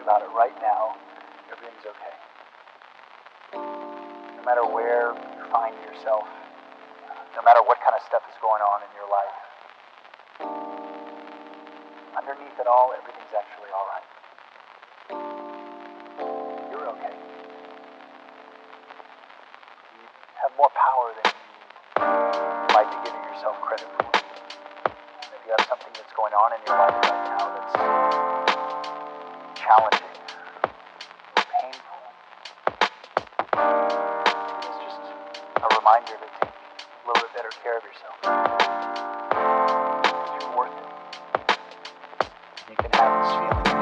about it right now, everything's okay. No matter where you find yourself, no matter what kind of stuff is going on in your life, underneath it all, everything's actually all right. You're okay. You have more power than you might be giving yourself credit for. If you have something that's going on in your life right now that's challenging, painful, it's just a reminder to take a little bit better care of yourself. Because you're worth it. You can have this feeling